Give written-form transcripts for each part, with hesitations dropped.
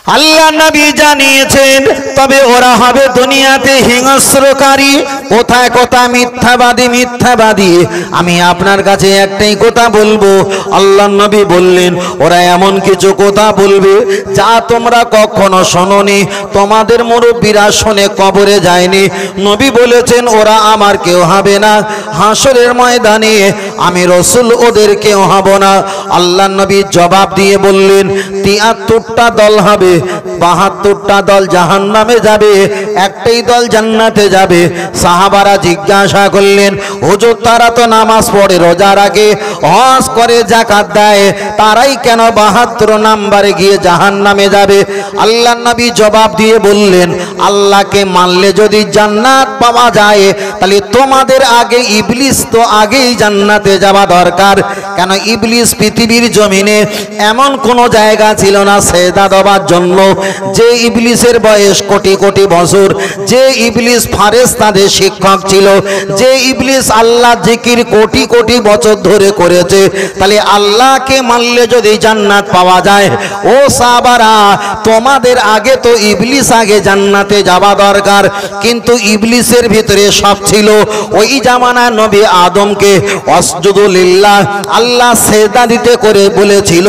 আল্লাহ নবী জানিয়েছেন, তবে ওরা হবে দুনিয়াতে হিংস্রকারী, কোথায় কোথায় মিথ্যাবাদী। আমি আপনার কাছে একটাই কথা বলবো, আল্লাহ নবী বললেন ওরা এমন কিছু কথা বলবে যা তোমরা কখনো শোনোনি, তোমাদের মুরব্বীরা শুনে কবরে যায়নি। নবী বলেছেন ওরা আমার কেউ হবে না, হাসরের ময়দানে আমি রসুল ওদের কেউ হব না। আল্লাহ নবী জবাব দিয়ে বললেন ৭৩টা দল হবে, ৭২টা দল জাহান্নামে যাবে, একটাই দল জান্নাতে যাবে। সাহাবারা জিজ্ঞাসা করলেন হুজুর তারা তো নামাজ পড়ে, রোজা রাখে, হজ করে, যাকাত দেয়, তারাই কেন ৭২ নম্বরে গিয়ে জাহান্নামে যাবে? আল্লাহ নবী জবাব দিয়ে বললেন আল্লাহকে মানলে যদি জান্নাত পাওয়া যায় তাহলে তোমাদের আগে ইবলিস তো আগেই জান্নাতে যাওয়া দরকার। কেন ইবলিস পৃথিবীর জমিনে এমন কোন জায়গা ছিল না সেজদা দেওয়ার জন্য, যে ইবলিসের বয়স কোটি কোটি বছর, যে ইবলিস ফারেস্তাদের শিক্ষক ছিল, যে ইবলিস আল্লাহ জিকির কোটি কোটি বছর ধরে করেছে, তাহলে আল্লাহকে মানলে যদি জান্নাত পাওয়া যায়, ও সাহাবারা তোমাদের আগে তো ইবলিস আগে জান্নাতে যাওয়া দরকার। কিন্তু ইবলিসের ভিতরে সব ছিল। ওই জামানা নবী আদমকে ওয়াসজুদু লিল্লাহ, আল্লাহ সেজদা দিতে করে বলেছিল,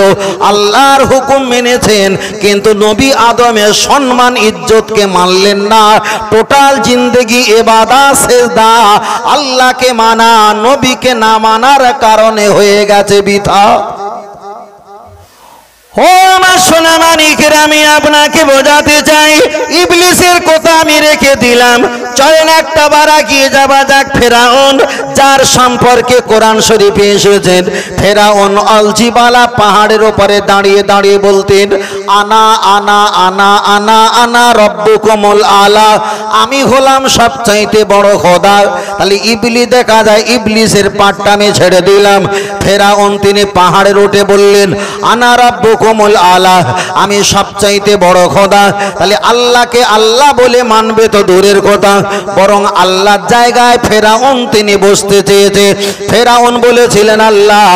আল্লাহর হুকুম মেনেছেন, কিন্তু নবী আদমের সম্মান ইজ্জতকে মানলেন না। টোটাল জিন্দেগি ইবাদত সেজদা, আল্লাহকে মানা নবীকে না মানার কারণে হয়ে গেছে বৃথা। ও আমার সোনা মানিকেরা, আমি আপনাকে বোঝাতে চাই, ইবলিসের কথা আমি রেখে দিলাম। চলেন একটা বার এগিয়ে যাওয়া যাক। ফেরাউন, যার সম্পর্কে কোরআন শরীফে এসেছেন, ফেরাউন অলজিবালা পাহাড়ের উপরে দাঁড়িয়ে দাঁড়িয়ে বলতেন আনা আনা আনা আনা আনা রব্বুকুমুল আলা, আমি হলাম সবচাইতে বড় খোদা। তাহলে ইবলিস, দেখা যায় ইবলিসের পাটটা আমি ছেড়ে দিলাম। ফেরাউন তিনি পাহাড়ের উঠে বললেন আনা রব্বুকুমুল আলা, আমি সবচাইতে বড় খোদা। তাহলে আল্লাহকে আল্লাহ বলে মানবে তো দূরের কথা, বরং আল্লাহর জায়গায় ফেরাউন তিনি বসতে চেয়েছে। ফেরাউন বলেছিলেন আল্লাহ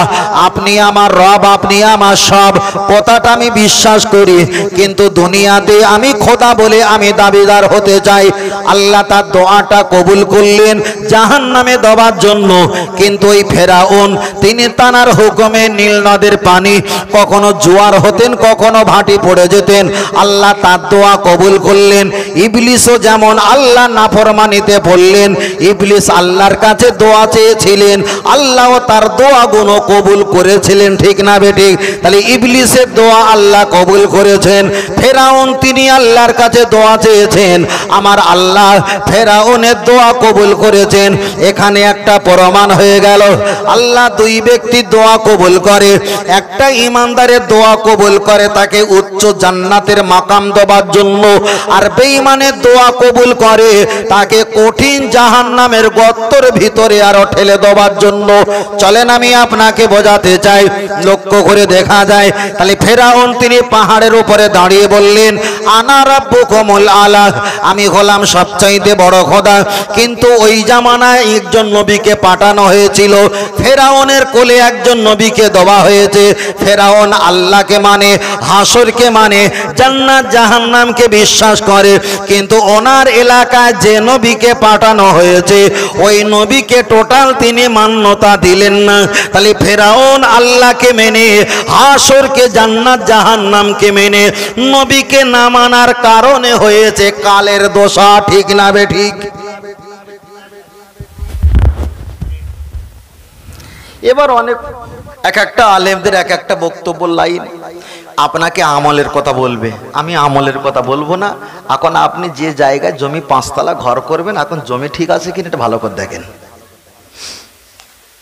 আপনি আমার রব, আপনি আমার সব, কথাটা আমি বিশ্বাস করি, কিন্তু দুনিয়াতে আমি খোদা বলে আমি দাবিদার হতে চাই। আল্লাহ তার দোয়াটা কবুল করলেন জাহান্নামে দেওয়ার জন্য। কিন্তু ওই ফেরাউন তিনি তানার হুকুমে নীল নদের পানি কখনো জোয়ার হতেন, কখনো ভাটি পড়ে যেতেন, আল্লাহ তার দোয়া কবুল করলেন। ইবলিসও যেমন আল্লাহ নাফরমানিতে পড়লেন, ইবলিস আল্লাহর কাছে দোয়া চেয়েছিলেন, আল্লাহ তার দোয়াগুলো কবুল করেছিলেন, ঠিক না বেঠিক? তাহলে ইবলিসের দোয়া আল্লাহ কবুল করেছেন। ফেরাউন তিনি আল্লাহর কাছে দোয়া চেয়েছেন, আমার আল্লাহ ফেরাউনের দোয়া কবুল করেছেন। এখানে একটা প্রমাণ হয়ে গেল, আল্লাহ দুই ব্যক্তির দোয়া কবুল করে। একটা ইমানদারের দোয়া কবুল করে তাকে উচ্চ জান্নাতের মাকাম দেওয়ার জন্য, আর বেঈমানের দোয়া কবুল করে তাকে কঠিন জাহান্নামের গর্তের ভিতরে আরো ঠেলে দেওয়ার জন্য। চলেন আমি আপনাকে বোঝাতে চাই, লক্ষ্য করে দেখা যায়। তাহলে ফেরাউন তিনি পাহাড়ের উপরে দাঁড়িয়ে বললেন আনা রাব্বুকুমুল আলা, আমি হলাম সবচাইতে বড় খোদা। কিন্তু ওই জামানায় একজন নবীকে পাঠানো হয়েছিল, ফেরাউনের কোলে একজন নবীকে দেওয়া হয়েছে। ফেরাউন আল্লাহকে মানে, হাসরকে মানে, জান্নাত জাহান্নামকে বিশ্বাস করে, কিন্তু ওনার এলাকায় যে নবীকে পাঠানো হয়েছে ওই নবীকে টোটাল তিনি মান্যতা দিলেন না। তাহলে ফেরাউন আল্লাহকে মেনে, হাসরকে জান্নাত জাহান্নামকে মেনে, নবীকে না মানার কারণে হয়েছে কালের দোষা, ঠিক না বেঠিক? এবার অনেক এক একটা আলেমদের এক একটা বক্তব্য লাইন আপনাকে আমলের কথা বলবে, আমি আমলের কথা বলবো না। এখন আপনি যে জায়গায় জমি ৫ তলা ঘর করবেন, এখন জমি ঠিক আছে কিনা এটা ভালো করে দেখেন,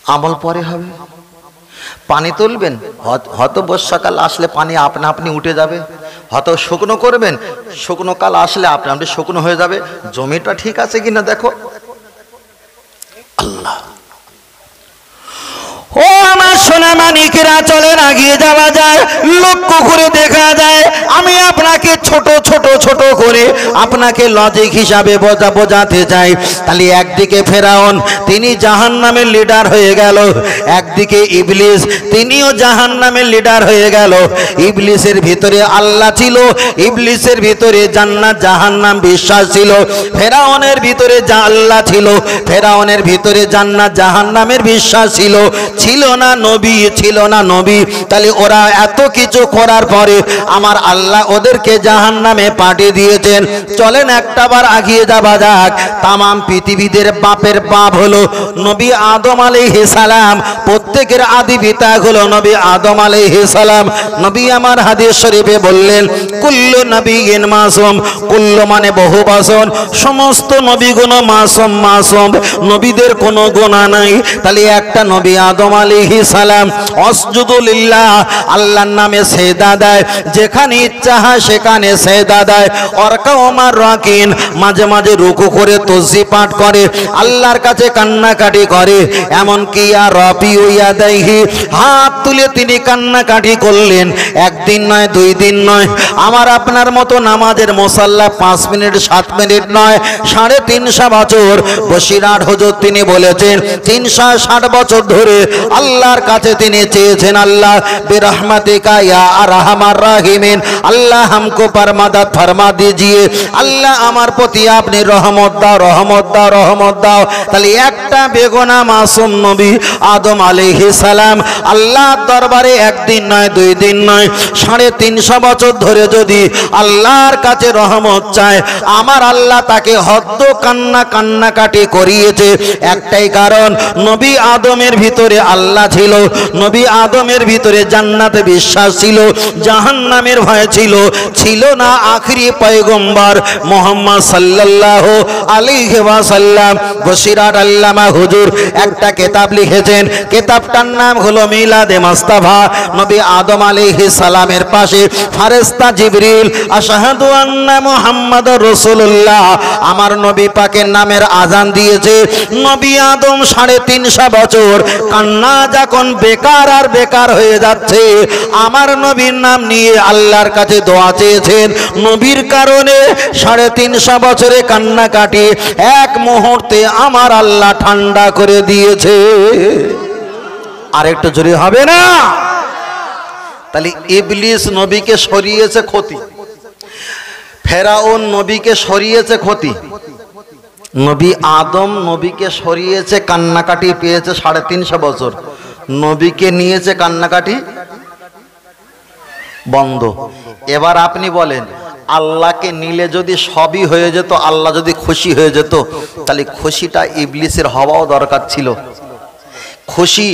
আমল পরে হবে। পানি তুলবেন, হয়তো বর্ষাকাল আসলে পানি আপনা আপনি উঠে যাবে, হয়তো শুকনো করবেন, শুকনো কাল আসলে আপনা আপনি শুকনো হয়ে যাবে। জমিটা ঠিক আছে কিনা দেখো। আল্লাহ, ও আমার সোনা মানিকেরা চলেন এগিয়ে যাওয়া যায়। লক্ষ্য করে দেখা যায় আমি আপনাকে ছোট ছোট ছোট করে আপনাকে লজিক হিসাবে বোঝাতে চাই। তাহলে একদিকে ফেরাউন তিনি জাহান্নামের লিডার হয়ে গেল, একদিকে ইবলিস তিনিও জাহান্নামের লিডার হয়ে গেল। ইবলিসের ভিতরে আল্লাহ ছিল, ইবলিসের ভিতরে জান্নাত জাহান্নাম বিশ্বাস ছিল। ফেরাউনের ভিতরে যা আল্লাহ ছিল, ফেরাউনের ভিতরে জান্নাত জাহান্নামের বিশ্বাস ছিল। ছিল না নবী, ছিল না নবী। তাহলে ওরা এত কিছু করার পরে আমার আল্লাহ ওদেরকে জাহান্নামে পাঠিয়ে দিয়েছেন। চলেন একটাবার আগিয়ে যাওয়া যাক। তামাম পৃথিবীদের বাপের বাপ হলো নবী আদম আলাইহিস সালাম। প্রত্যেকের আদি পিতা হলো নবী আদম আলাইহিস সালাম। নবী আমার হাদিস শরীফে বললেন কুল্লু নবিয়্যিন মাসুম, কুল্লু মানে বহু বচন, সমস্ত নবীগুণ মাসুম মাসুম, নবীদের কোনো গুনাহ নাই। তাহলে একটা নবী আদম আলাইহিস সালাম আসজুদু লিল্লাহ, আল্লাহর নামে সেজদা দেয়, যেখানে ইচ্ছা হয় সেখানে সেজদা দেয়। অরকা ওমার রাকিন, মাঝে মাঝে রুকু করে তসবিহ পাঠ করে, আল্লাহর কাছে কান্নাকাটি করে। এমন কি ইয়া রবি ইয়া দাইহি, হাত তুলে তিনি কান্নাকাটি করলেন। একদিন নয়, দুই দিন নয়, আমার আপনার মতো নামাজের মুসাল্লা 5 মিনিট 7 মিনিট নয়, 350 বছর। বসিরহাট হুজুর তিনি বলেছেন 360 বছর ধরে আল্লাহর কাছে তিনি চেয়েছেন, আল্লাহ বিরহমাতিকা ইয়া আরহামার রাহিমিন, আল্লাহ हमको परमादत फरमा दीजिए, আল্লাহ আমার প্রতি আপনি রহমত দাও, রহমত দাও, রহমত দাও। তাহলে একটা বেগুনা মাসুম নবী আদম আলাইহিস সালাম আল্লাহর দরবারে একদিন নয়, দুই দিন নয়, 350 বছর ধরে যদি আল্লাহর কাছে রহমত চায়, আমার আল্লাহ তাকে হদ্দ কান্নাকাটি করিয়েছে। একটাই কারণ, নবী আদমের ভিতরে আল্লাহ ছিল, নবী আদমের ভিতরে জান্নাতে বিশ্বাস ছিল, জাহান্নামের ভয় ছিল। ছিল না আখেরি পয়গম্বর মুহাম্মদ সাল্লাল্লাহু আলাইহি ওয়াসাল্লাম। বসিরহাট আল্লামা হুজুর একটা কিতাব লিখেছেন, কিতাবটার নাম হলো মিলাদে মুস্তাফা। নবী আদম আলাইহিস সালামের পাশে ফেরেশতা জিবরিল আশহাদু আন্না মুহাম্মাদুর রাসূলুল্লাহ আমার নবী পাকের নামের আযান দিয়েছে। নবী আদম 350 বছর কান্না যখন বেকার আর বেকার হয়ে যাচ্ছে, আমার নবীর নাম নিয়ে আল্লাহর কাছে দোয়া চেয়েছেন। নবীর কারণে 350 বছরে কান্নাকাটি এক মুহূর্তে আমার আল্লাহ ঠান্ডা করে দিয়েছে। আর একটু জোরে হবে না? তাহলে ইবলিস নবীকে সরিয়েছে ক্ষতি, ফেরাউন নবীকে সরিয়েছে ক্ষতি, নবী আদম নবীকে সরিয়েছে কান্নাকাটি পেয়েছে 350 বছর, নবীকে নিয়েছে কান্নাকাটি বন্ধ। এবার আপনি বলেন, আল্লাহকে নিলে যদি সবই হয়ে যেত, আল্লাহ যদি খুশি হয়ে যেত, তাহলে খুশিটা ইবলিসের হওয়াও দরকার ছিল। খুশি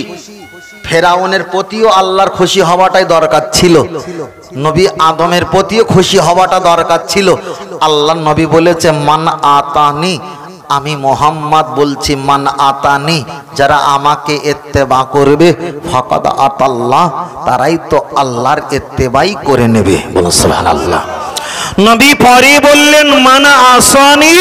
ফেরাউনের প্রতিও আল্লাহর খুশি হওয়াটাই দরকার ছিল, নবী আদমের প্রতিও খুশি হওয়াটা দরকার ছিল। আল্লাহ নবী বলেছে মান আতানি, আমি মোহাম্মদ বলছি, মান আতানি, যারা আমাকে ইত্তেবা করবে ফাকাদ আতাল্লাহ, তারাই তো আল্লাহর ইত্তেবাই করে নেবে। বলুন সুবহানাল্লাহ। নবী পরে বললেন মান আসানি,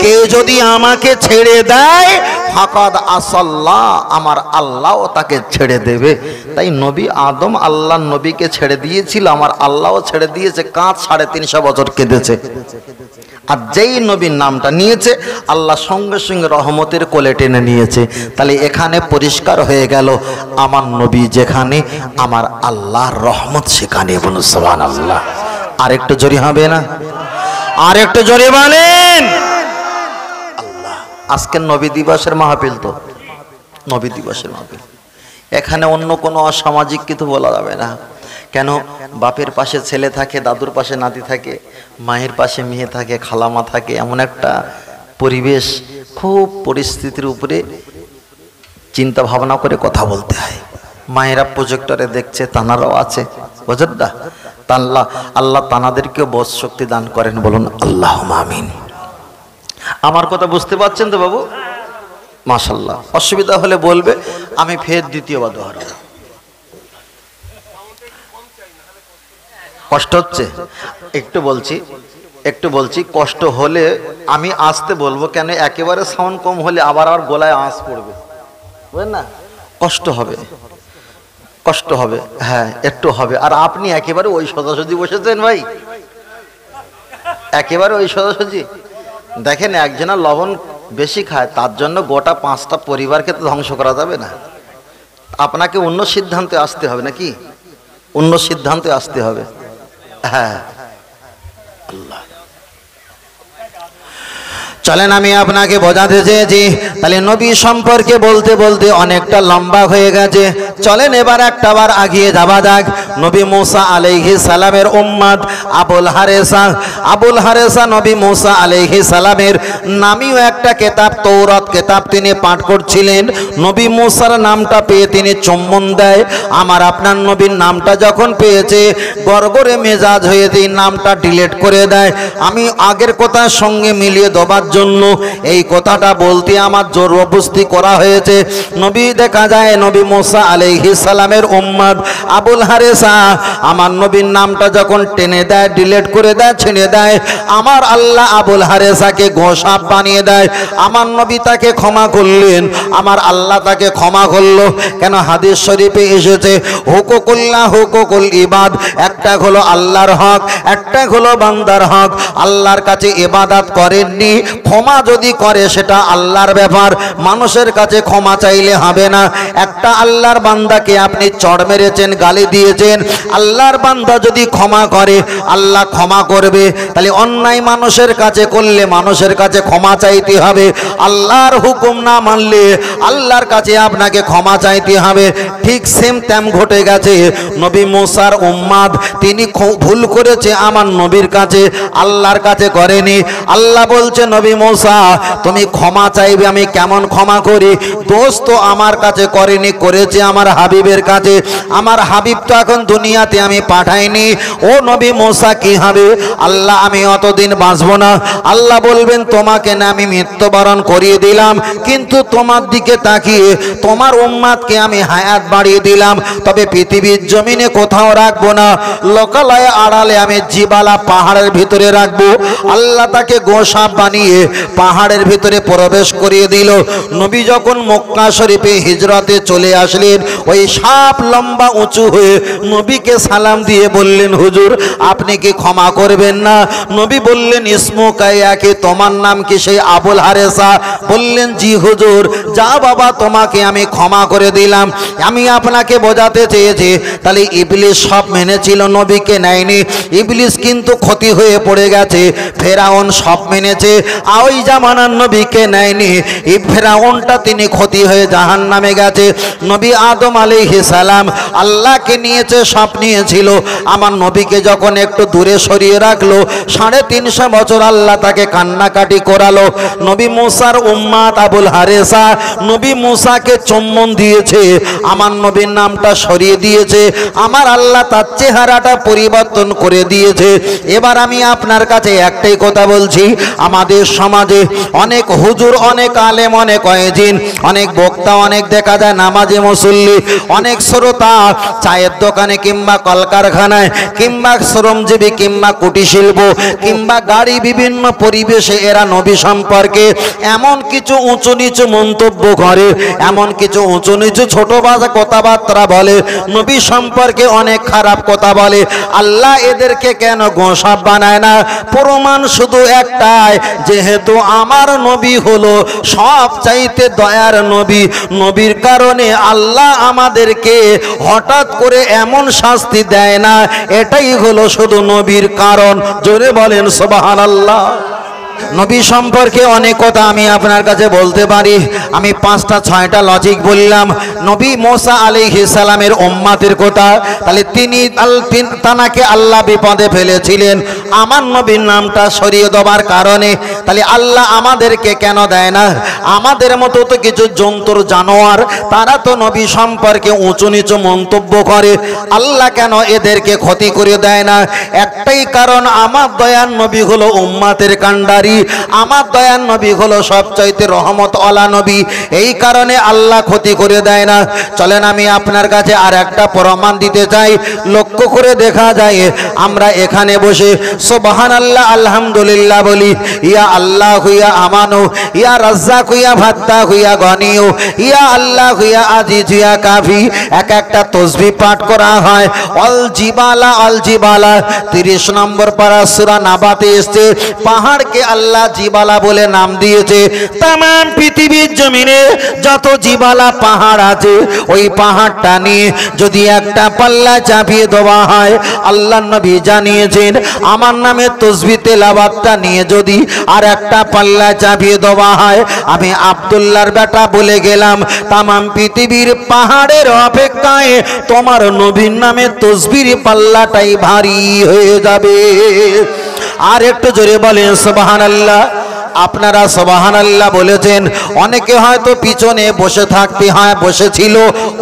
কেউ যদি আমাকে ছেড়ে দেয় ফাকাদ আসাল্লাহ, আমার আল্লাহও তাকে ছেড়ে দেবে। তাই নবী আদম আল্লাহর নবীকে ছেড়ে দিয়েছিল, আমার আল্লাহও ছেড়ে দিয়েছে। 350 বছর কেঁদেছে। আর যেই নবীর নামটা নিয়েছে, আল্লাহ সঙ্গে সঙ্গে রহমতের কোলে টেনে নিয়েছে। তাহলে এখানে পরিষ্কার হয়ে গেল, আমার নবী যেখানে, আমার আল্লাহর রহমত সেখানে। বলুন সুবহানাল্লাহ। আর একটু জোরে হবে না? আর একটু জোরে বলেন আল্লাহ। আজকের নবী দিবসের মাহফিল, তো নবী দিবসের মাহফিল। এখানে অন্য কোনো অসামাজিক কিছু বলা যাবে না। কেন? বাপের পাশে ছেলে থাকে, দাদুর পাশে নাতি থাকে, মায়ের পাশে মেয়ে থাকে, খালামা থাকে, এমন একটা পরিবেশ, খুব পরিস্থিতির উপরে চিন্তা ভাবনা করে কথা বলতে হয়। মায়েরা প্রজেক্টরে দেখছে, তানারাও আছে, বুঝেন না? আল্লাহ তানাদেরকেও বোধ শক্তি দান করেন। বলুন আল্লাহুম্মা আমিন। আমার কথা বুঝতে পারছেন তো বাবু? মাশাআল্লাহ। অসুবিধা হলে বলবে, আমি ফের দ্বিতীয়বার দোহরাবো। কষ্ট হচ্ছে? একটু বলছি কষ্ট হলে আমি আসতে বলবো, কেন একেবারে সাউন্ড কম হলে আবার গলায় আঁচ পড়বে, বুঝলেন না? কষ্ট হবে। কষ্ট হবে, হ্যাঁ একটু হবে। আর আপনি একেবারে ওই সোজাসুজি বসেছেন ভাই, একেবারে ওই সোজাসুজি। দেখেন একজনা লবণ বেশি খায়, তার জন্য গোটা 5টা পরিবারকে তো ধ্বংস করা যাবে না। আপনাকে অন্য সিদ্ধান্তে আসতে হবে নাকি, অন্য সিদ্ধান্তে আসতে হবে। হ্যাঁ আল্লাহ, চলেন আমি আপনাকে বোঝাতে চেয়েছি। তাহলে নবী সম্পর্কে বলতে বলতে অনেকটা লম্বা হয়ে গেছে। চলেন এবার একটা বার আগিয়ে যাওয়া যাক। নবী মুসা আলাইহিস সালামের উম্মত আবুল হারেসা নবী মুসা আলাইহিস সালামের নামীয় একটা কিতাব তৌরাত কিতাব তিনি পাঠ করছিলেন। নবী মুসার নামটা পেয়ে তিনি চুম্বন দেয়। আমার আপনার নবীর নামটা যখন পেয়েছে গড়গড়ে মেজাজ হয়ে এই নামটা ডিলিট করে দেয়। আমি আগের কথার সঙ্গে মিলিয়ে দেবার জন্য এই কথাটা বলতে আমার জবরদস্তি করা হয়েছে। নবী দেখা যায় নবী মুসা আলাইহিস সালামের উম্মত আবুল হারেসা আমার নবীর নামটা যখন টেনে দেয়, ডিলিট করে দেয়, ছেড়ে দেয়, আমার আল্লাহ আবুল হারেসাকে গোসাপ বানিয়ে দেয়। আমার নবী তাকে ক্ষমা করলেন, আমার আল্লাহ তাকে ক্ষমা করলো। কেন? হাদিস শরীফে এসেছে হুকুকুল্লাহ হুকুকুল ইবাদ, একটা হলো আল্লাহর হক, একটা হলো বান্দার হক। আল্লাহর কাছে ইবাদত করেননি, ক্ষমা যদি করে সেটা আল্লাহর ব্যাপার, মানুষের কাছে ক্ষমা চাইলে হবে না। একটা আল্লাহর বান্দাকে আপনি চড় মেরেছেন, গালি দিয়েছেন, আল্লাহর বান্দা যদি ক্ষমা করে আল্লাহ ক্ষমা করবে। তাহলে অন্যায় মানুষের কাছে করলে মানুষের কাছে ক্ষমা চাইতে হবে, আল্লাহর হুকুম না মানলে আল্লাহর কাছে আপনাকে ক্ষমা চাইতে হবে। ঠিক সেম তেম ঘটে গেছে নবী মুসার উম্মত, তিনি ভুল করেছে আমার নবীর কাছে, আল্লাহর কাছে করেনি। আল্লাহ বলছে নবী মুসা তুমি ক্ষমা চাইবে, আমি কেমন ক্ষমা করি? দোষ তো আমার কাছে করেনি, করেছে আমার হাবিবের কাছে। আমার হাবিব তো এখন দুনিয়াতে আমি পাঠাইনি। ও নবী মুসা কি হবে? আল্লাহ আমি অতদিন বাঁচবো না। আল্লাহ বলবেন তোমাকে না আমি মৃত্যুবরণ করিয়ে দিলাম, কিন্তু তোমার দিকে তাকিয়ে তোমার উম্মতকে আমি হায়াত বাড়িয়ে দিলাম, তবে পৃথিবীর জমিনে কোথাও রাখবো না, লোকালয়ে আড়ালে আমি জিবালা পাহাড়ের ভিতরে রাখবো। আল্লাহ তাকে গোসাপ বানিয়ে পাহাড়ের ভিতরে প্রবেশ করিয়ে দিল। নবী যখন মক্কা শরীফে হিজরতে চলে আসলেন, ওই সাপ লম্বা উঁচু হয়ে নবীকে সালাম দিয়ে বললেন হুজুর আপনি কি ক্ষমা করবেন না? নবী বললেন ইসমুকায়াকে, তোমার নাম কি? সেই আবুল হারেসা। বললেন জি হুজুর। যা বাবা তোমাকে আমি ক্ষমা করে দিলাম। আমি আপনাকে বোঝাতে চেয়েছি তাহলে ইবলিস সব মেনেছিল, নবীকে নেয়নি। ইবলিস কিন্তু ক্ষতি হয়ে পড়ে গেছে। ফেরাউন সব মেনেছে, ওই জামানার নবীকে নেয়নি। এই ফেরাউনটা তিনি ক্ষতি হয়ে জাহান্নামে গেছে। নবী আদম আলাইহিস সালাম আল্লাহকে নিয়েছে, সব নিয়েছিল। আমার নবীকে যখন একটু দূরে সরিয়ে রাখলো, 350 বছর আল্লাহ তাকে কান্নাকাটি করালো। নবী মুসার উম্মত আবুল হারেসা নবী মুসাকে চুম্বন দিয়েছে, আমার নবীর নামটা সরিয়ে দিয়েছে, আমার আল্লাহ তার চেহারাটা পরিবর্তন করে দিয়েছে। এবার আমি আপনার কাছে একটাই কথা বলছি, আমাদের সমাজে অনেক হুজুর, অনেক আলেম, অনেক ওয়াইজিন, অনেক বক্তা, অনেক দেখা যায় নামাজি মুসল্লি, অনেক শ্রোতা চায়ের দোকানে কিংবা কলকারখানায় কিংবা শ্রমজীবী কিংবা কুটির শিল্প কিংবা গাড়ি বিভিন্ন পরিবেশে এরা নবী সম্পর্কে এমন কিছু উঁচু নিচু মন্তব্য করে, এমন কিছু উঁচু নিচু ছোট কথাবার্তা বলে, নবী সম্পর্কে অনেক খারাপ কথা বলে। আল্লাহ এদেরকে কেন গোসাপ বানায় না? প্রমাণ শুধু একটাই, যেহেতু আমার নবী হলো সব চাইতে দয়ার নবী, নবীর কারণে আল্লাহ আমাদেরকে হঠাৎ করে এমন শাস্তি দেয় না, এটাই হলো শুধু নবীর কারণ। জোরে বলেন সুবহানাল্লাহ। নবী সম্পর্কে অনেক কথা আমি আপনার কাছে বলতে পারি। আমি 5টা 6টা লজিক বললাম। নবী মুসা আলাইহিস সালামের উম্মতের কথা, তাহলে তানাকে আল্লাহ বিপদে ফেলেছিলেন আমার নবীর নামটা সরিয়ে দেওয়ার কারণে। তাহলে আল্লাহ আমাদেরকে কেন দেয় না? আমাদের মতো তো কিছু জন্তুর জানোয়ার, তারা তো নবী সম্পর্কে উঁচু নিচু মন্তব্য করে, আল্লাহ কেন এদেরকে ক্ষতি করে দেয় না? একটাই কারণ, আমার দয়ার নবী হলো উম্মতের কান্ডারি, আমার দয়ার নবী হলো সবচাইতে রহমত ওয়ালা নবী, এই কারণে আল্লাহ ক্ষতি করে দেয় না। চলেন আমি আপনার কাছে আর একটা প্রমাণ দিতে চাই। লক্ষ্য করে দেখা যায় আমরা এখানে বসে সুবহানাল্লাহ আলহামদুলিল্লাহ বলি, ইয়া আল্লাহ হুইয়া আমানু, ইয়া রাজ্জাক হুইয়া ফাত্তাহ হুইয়া গনিউ, ইয়া আল্লাহ হুইয়া আজিজ হুইয়া কাফি। এক একটা তসবিহ পাঠ করা হয়। অল জিবালা, অল জিবালা 30 নম্বর পারা সূরা নাবাতে এসেছে, পাহাড়কে আল্লাহ জিবালা বলে নাম দিয়েছে। তাম পৃথিবীর জমিনে যত জিবালা পাহাড় আছে, ওই পাহাড়টা নিয়ে যদি একটা পাল্লা চাপিয়ে দেওয়া হয়, আল্লাহ নবী জানিয়েছেন আমার নামে তসবিহ তেলাওয়াতটা নিয়ে যদি আর একটা পাল্লা চাপিয়ে দেওয়া হয়, আমি আব্দুল্লাহর বেটা বলে গেলাম, তামাম পৃথিবীর পাহাড়ের অপেক্ষায় তোমার নবীর নামে তসবির পাল্লাটাই ভারী হয়ে যাবে। আর একটু জোরে বলেন সুবহানাল্লাহ। আপনারা সুবহানাল্লাহ বলেছেন, অনেকে হয়তো পিছনে বসে থাকতে হয়, বসেছিল,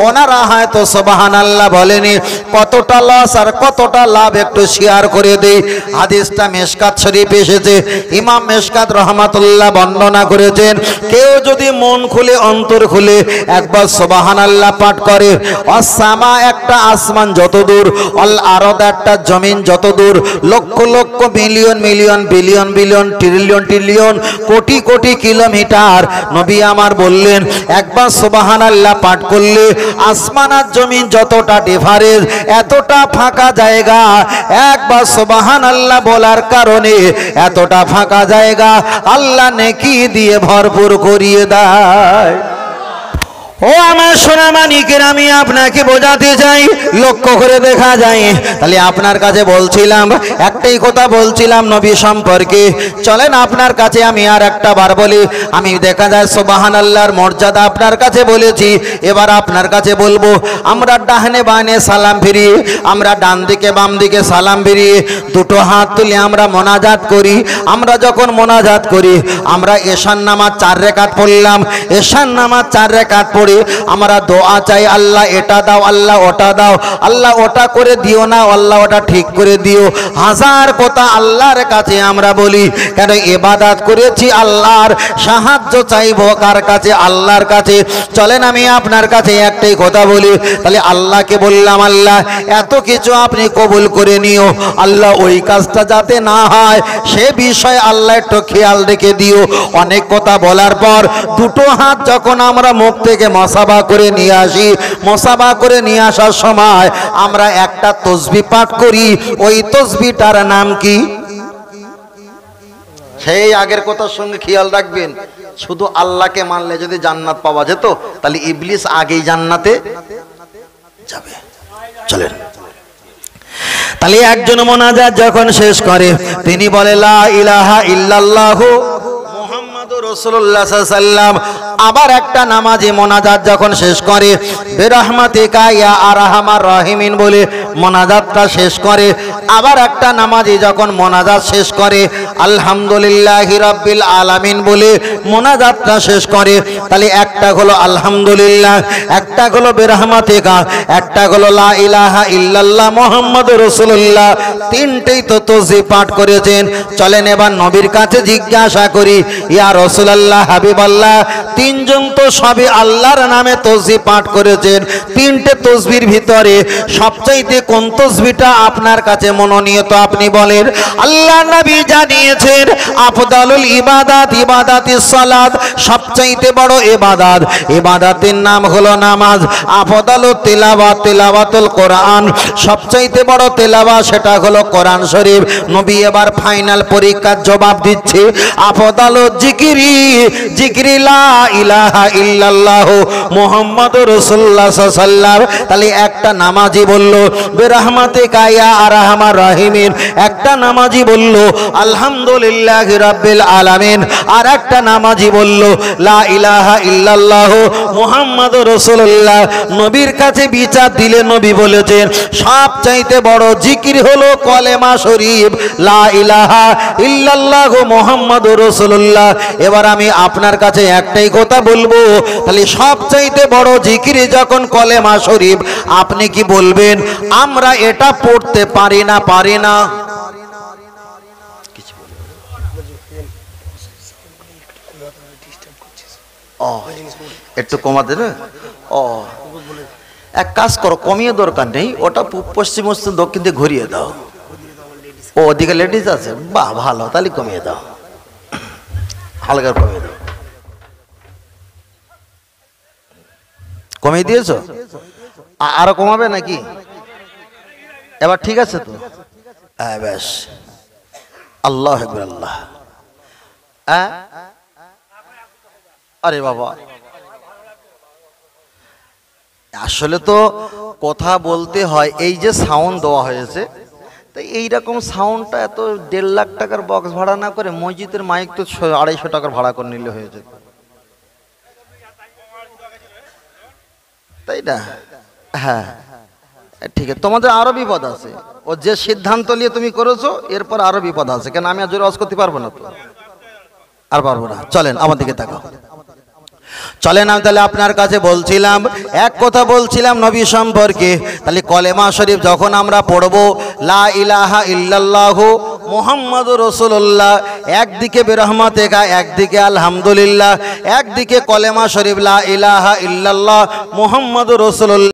ওনারা হয়তো সুবহানাল্লাহ বলেনি। কতটা লস আর কতটা লাভ একটু শেয়ার করে দেই। হাদিসটা মেশকাত শরীফ এসেছে, ইমাম মেশকাত রহমাতুল্লাহ বর্ণনা করেছেন, কেউ যদি মন খুলে অন্তর খুলে একবার সুবহানাল্লাহ পাঠ করে, অসামা একটা আসমান যত দূর, অল আরদ একটা জমিন যত দূর, lakh lakh million million billion billion trillion trillion crore crore kilometre, নবী আমার বললেন একবার সুবহানাল্লাহ পাঠ করলে আসমান আর জমিন যতটা ডিফারেন্স, এতটা ফাঁকা জায়গা, একবার সুবহানাল্লাহ বলার কারণে এতটা ফাঁকা জায়গা আল্লাহ নেকি দিয়ে ভরপুর করিয়ে দেয়। ও আমার সোনা মানিকের, আমি আপনাকে বোঝাতে চাই, লক্ষ্য করে দেখা যায়। তাহলে আপনার কাছে বলছিলাম, একটাই কথা বলছিলাম নবী সম্পর্কে। চলেন আপনার কাছে আমি আর একটা বার বলি। আমি দেখা যায় সুবহানাল্লাহর মর্যাদা আপনার কাছে বলেছি, এবার আপনার কাছে বলবো। আমরা ডানে বামে সালাম ফিরিয়ে, আমরা ডান দিকে বাম দিকে সালাম ফিরিয়ে দুটো হাত তুলে আমরা মোনাজাত করি। আমরা যখন মোনাজাত করি, আমরা এশার নামাজ 4 রাকাত পড়লাম, এশার নামাজ 4 রাকাত পড়ে আমরা দোয়া চাই, আল্লাহ এটা দাও, আল্লাহ ওটা দাও, আল্লাহ ওটা করে দিও না, আল্লাহ ওটা ঠিক করে দিও। হাজার কথা আল্লাহর কাছে আমরা বলি, কেন ইবাদত করেছি আল্লাহর, সাহায্য চাইবো কার কাছে? আল্লাহর কাছে। চলেন আমি আপনার কাছে একটাই কথা বলি, তাহলে আল্লাহকে বললাম, আল্লাহ এত কিছু আপনি কবুল করে নিও, আল্লাহ ওই কাজটা যাতে না হয় সে বিষয়ে আল্লাহ একটু খেয়াল রেখে দিও। অনেক কথা বলার পর দুটো হাত যখন আমরা মুখ থেকে মসাবা করে নিয়ে আসি, মসাবা করে নিয়ে আসার সময় আমরা একটা তসবিহ পাঠ করি। ওই তসবিহটার নাম কি? সেই আগের কথার সঙ্গে খেয়াল রাখবেন, শুধু আল্লাহকে মানলে যদি জান্নাত পাওয়া যেত, তাহলে ইবলিস আগেই জান্নাতে যাবে। চলেন, তাহলে একজন মোনাজাত যখন শেষ করে তিনি বলে লা ইলাহা ইল্লাল্লাহু মুহাম্মাদুর রাসূলুল্লাহ সাল্লাল্লাহু আলাইহি ওয়াসাল্লাম। আবার একটা নামাজি মোনাজাত যখন শেষ করে বিরহমাতিকা ইয়া আরহামার রাহিমিন বলে মোনাজাতটা শেষ করে, আবার একটা নামাজি যখন মোনাজাত শেষ করে আলহামদুলিল্লাহি রাব্বিল আলামিন বলে মোনাজাতটা শেষ করে। তাহলে একটা হলো আলহামদুলিল্লাহ, একটা হলো বিরহমাতিকা, একটা হলো লা ইলাহা ইল্লাল্লাহ মুহাম্মাদুর রাসূলুল্লাহ। তিনটেই তো তসবিহ পাঠ করেছেন। চলেন এবার নবীর কাছে জিজ্ঞাসা করি, ইয়া রাসূলুল্লাহ হাবিবাল্লাহ, তিনজন তো সবই আল্লাহর নামে তসবিহ পাঠ করেছেন, তিনটে তসবির ভিতরে সবচাইতে কোন তসবিহটা আপনার কাছে মনোনীত আপনি বলেন। আল্লাহ নবী জানিয়েছেন আফদালুল ইবাদাত ইবাদাতিস সালাত, সবচাইতে বড় ইবাদত, ইবাদতের নাম হলো নামাজ। আফদালুত তিলাওয়াত তিলাওয়াতুল কোরআন, সবচাইতে বড় তেলাওয়াত সেটা হলো কোরআন শরীফ। নবী এবার ফাইনাল পরীক্ষার জবাব দিচ্ছে, আফদালুজ জিকিরি জিকিরি লা ইলাহা ইল্লাল্লাহু মুহাম্মাদুর রাসূলুল্লাহ সাল্লাল্লাহু আলাইহি ওয়াসাল্লাম। তাহলে একটা নামাজি বলল বিরহমাতিকা ইয়া আরহামার রাহিমিন, একটা নামাজি বলল আলহামদুলিল্লাহি রাব্বিল আলামিন, আর একটা নামাজি বলল লা ইলাহা ইল্লাল্লাহু মুহাম্মাদুর রাসূলুল্লাহ। নবীর কাছে বিচার দিলে নবী বলেছেন সবচাইতে বড় জিকির হলো কলেমা শরীফ লা ইলাহা ইল্লাল্লাহু মুহাম্মাদুর রাসূলুল্লাহ। এবার আমি আপনার কাছে একটাই কথা বলবো, তাহলে সবচাইতে বড় জিকির যখন কলেমা শরীফ, আপনি কি বলবেন আমরা এটা পড়তে পারি না? পারি না? একটু কমাতে না? এক কাজ করো, কমিয়ে দরকার নেই, ওটা পশ্চিম পশ্চিম দক্ষিণ দিয়ে ঘুরিয়ে দাও। ও ওদিকে লেডিস আছে, বাহ ভালো, তাহলে কমিয়ে দাও। হালকা কমিয়ে দাও। কমিয়ে দিয়েছো? আরো কমাবে নাকি? এবার ঠিক আছে তো? হ্যাঁ বেশ। আল্লাহ আকবার আল্লাহ। আরে বাবা, আসলে তো কথা বলতে হয়। এই যে সাউন্ড দেওয়া হয়েছে, তো এইরকম সাউন্ডটা এত 1.5 লাখ টাকার বক্স ভাড়া না করে মসজিদের মাইক তো 250 টাকার ভাড়া করে নিলে হয়ে যেত, তাই না? হ্যাঁ ঠিক আছে, তোমাদের আরো বিপদ আছে। ও যে সিদ্ধান্ত নিয়ে তুমি করেছো, এরপর আরো বিপদ আছে। কেন আমি আর জোরে ওয়াজ করতে পারবো না তো? আর পারবো না। চলেন আমার দিকে তাকাও। চলেন, আমি তাহলে আপনার কাছে বলছিলাম, এক কথা বলছিলাম নবী সম্পর্কে। তাহলে কলেমা শরীফ যখন আমরা পড়বো, লা ইলাহা ইল্লাল্লাহু মুহাম্মাদুর রাসূলুল্লাহ, একদিকে বিরহমাতিকা, একদিকে আলহামদুলিল্লাহ, একদিকে কলেমা শরীফ লা ইলাহা ইল্লাল্লাহ মুহাম্মাদুর রাসূলুল্লাহ।